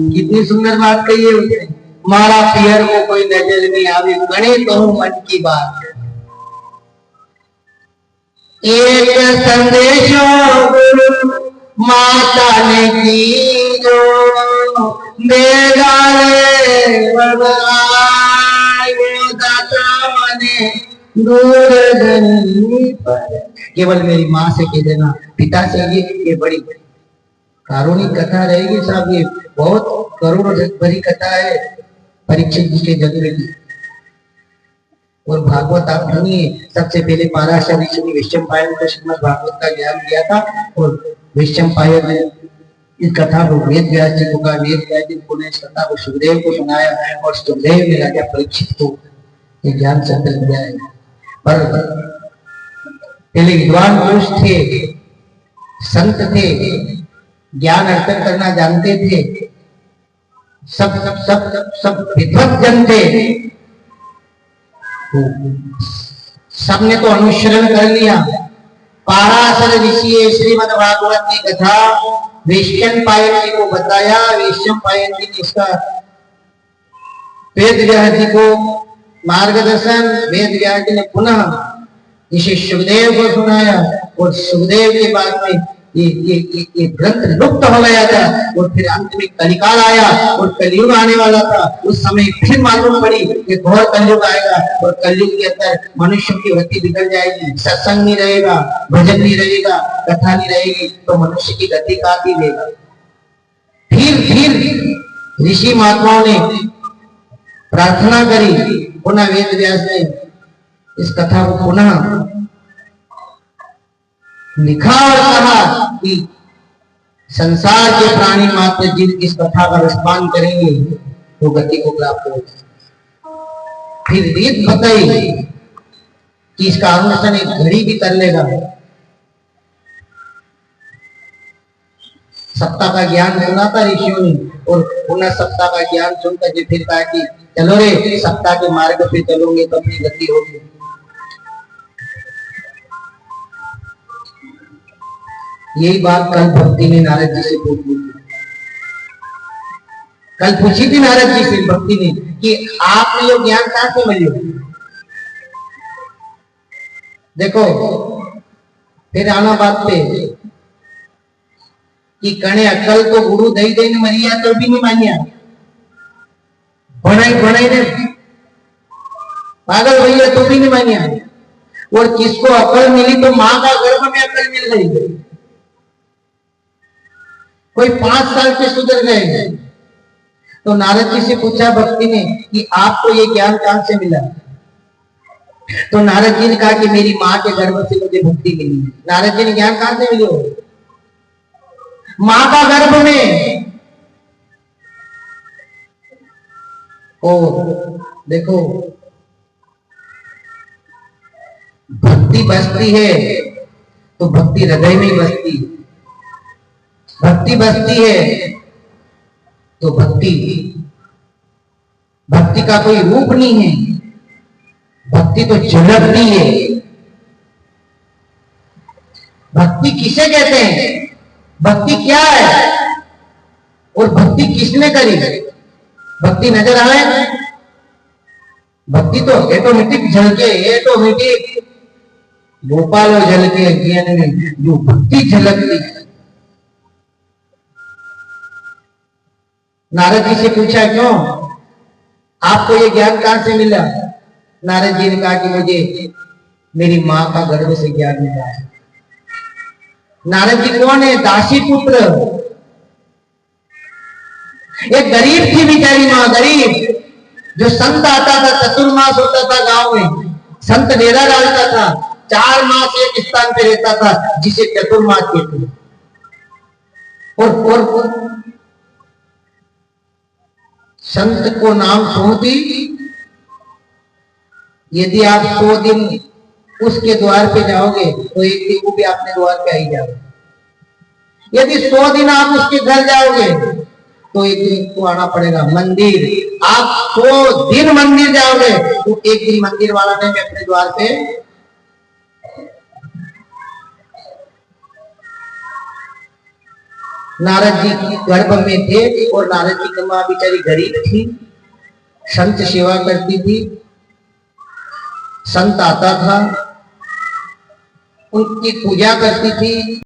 कितनी सुंदर बात कही है उसने। मारा पियर को कोई नजर नहीं आवे, गणे तो मन की बात। एक संदेशो माता ने कीजो, केवल मेरी माँ से कह देना, पिता से ये बड़ी कारुणिक कथा रहेगी साहब। ये बहुत करुण भरी कथा है परीक्षित जी के जन्म की। और भागवत आप सुनिए, सबसे पहले पाराशर ऋषि ने वैशंपायन को श्रीमद् भागवत का ज्ञान दिया था और वैशंपायन ने इस कथा को वेद व्यास जी को कहा, वेद व्यास जी को इस कथा को सुखदेव को सुनाया और सुखदेव ने राजा परीक्षित को ये ज्ञान संकल्प दिया है। पर पहले विद्वान पुरुष थे, संत थे, ज्ञान अर्पण करना जानते थे, सब सब सब सब सब विद्वत जन थे। सबने तो अनुसरण कर लिया। पाराशर ऋषि श्रीमद् भागवत की कथा वैशंपायन जी को बताया। वैशंपायन जी ने इसका वेद व्यास जी को मार्गदर्शन, वेद व्यास जी ने पुनः इसे सुखदेव को सुनाया और सुखदेव के बाद में ये ग्रंथ लुप्त हो गया था। और फिर अंत में कलिकाल आया और कलयुग आने वाला था। उस समय फिर मालूम पड़ी कि घोर कलयुग आएगा और कलयुग के अंदर मनुष्य की गति बिगड़ जाएगी, सत्संग नहीं रहेगा, भजन नहीं रहेगा, कथा नहीं रहेगी, तो मनुष्य की गति कहाँ की देगा। फिर ऋषि महात्माओं ने प्रार्थना करी, पुनः वेद व्यास ने इस कथा को पुनः लिखा और कहा कि संसार के प्राणी मात्र जिन इस कथा का रसपान करेंगे वो गति को प्राप्त होगा। फिर रीत बताई कि इसका अनुसरण एक घड़ी भी कर लेगा। सप्ताह का ज्ञान सुना था ऋषियों ने और पुनः सप्ताह का ज्ञान सुनकर जो फिर कहा कि चलो रे, सप्ताह के मार्ग पे चलोगे तो अपनी गति होगी। यही बात कल भक्ति ने नारद जी से पूछी थी। कल पूछी थी नारद जी से भक्ति ने कि आपने ये ज्ञान कहां से मिली। देखो फिर आना बात पे कि कणे अकल तो गुरु दई दई ने मरिया तो भी नहीं मानिया, भणाई ने पागल भैया तो भी नहीं मानिया। और किसको अकल मिली तो मां का गर्भ में अकल मिल गई। कोई 5 साल के सुधर गए। तो नारद जी से पूछा भक्ति ने कि आपको ये ज्ञान कहां से मिला। तो नारद जी ने कहा कि मेरी मां के गर्भ से मुझे भक्ति मिली। नारद जी ने ज्ञान कहां से मिले? मां का गर्भ में। ओ देखो, भक्ति बसती है तो भक्ति हृदय में ही बसती है। भक्ति बसती है तो भक्ति का कोई रूप नहीं है, भक्ति तो झलकती है। भक्ति किसे कहते हैं, भक्ति क्या है और भक्ति किसने करी? भक्ति नजर आए? भक्ति तो ऑटोमेटिक झलके, ऑटोमेटिक गोपालो झलके ज्ञान में जो भक्ति झलकती है। नारद जी से पूछा क्यों, आपको ये ज्ञान कहां से मिला? नारद जी ने कहा कि मुझे मेरी मां का गर्भ से ज्ञान मिला है। नारद जी कौन है? दासी पुत्र। एक गरीब थी बेचारी मां, गरीब, जो संत आता था, चतुर्मास होता था गांव में, संत डेरा डालता था, 4 मास एक स्थान पे रहता था जिसे चतुर्मास कहते हैं। और संत को नाम सुनती, यदि आप 100 दिन उसके द्वार पे जाओगे तो एक दिन वो भी अपने द्वार पे आई जाओगे। यदि 100 दिन आप उसके घर जाओगे तो एक दिन को आना पड़ेगा मंदिर। आप 100 दिन मंदिर जाओगे तो एक दिन मंदिर वाला ने अपने द्वार पे नारद जी गर्भ में थे और नारद जी की मां बेचारी गरीब थी, संत सेवा करती थी, संत आता था, उनकी पूजा करती थी।